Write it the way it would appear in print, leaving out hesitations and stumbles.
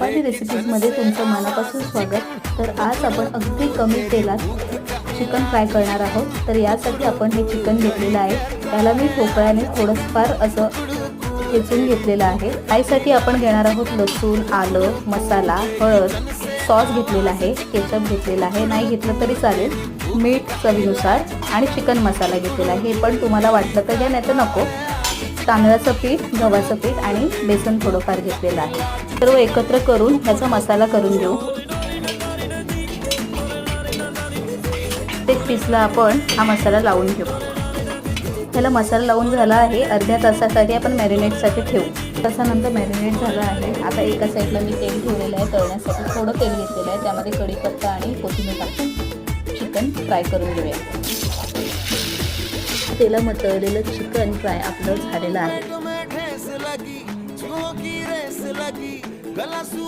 पाली रेसिपीजमध्ये तुमचं मनापासून स्वागत। तर आज आपण अगदी कमी तेलात चिकन फ्राय करणार आहोत। तर यासाठी आपण हे चिकन घेतलेलं आहे, त्याला मी ठोकळ्याने थोडंफार असं ठेचून घेतलेलं आहे। फ्रायसाठी आपण घेणार आहोत लसूण, आलं, मसाला, हळद, सॉस घेतलेला आहे, केचप घेतलेला आहे, नाही घेतलं तरी चालेल, मीठ चवीनुसार आणि चिकन मसाला घेतलेला आहे। हे पण तुम्हाला वाटलं तर घ्या, नाही तर नको। तांदळाचं पीठ, गव्हाचं पीठ आणि बेसन थोडंफार घेतलेलं आहे। सर्व एकत्र करून याचा मसाला करून घेऊ। एक पीसला आपण हा मसाला लावून घेऊ। त्याला मसाला लावून झाला आहे, अर्ध्या तासासाठी आपण मॅरिनेटसाठी ठेवू। तासानंतर मॅरिनेट झालं आहे। आता एका साईडला मी तेल ठेवलेलं आहे तळण्यासाठी, थोडं तेल घेतलेलं आहे, त्यामध्ये कढीपत्ता आणि कोथिंबीर टाकून चिकन फ्राय करून घेऊया। तेलामध्ये तळलेलं चिकन फ्राय आपलं झालेलं आहे।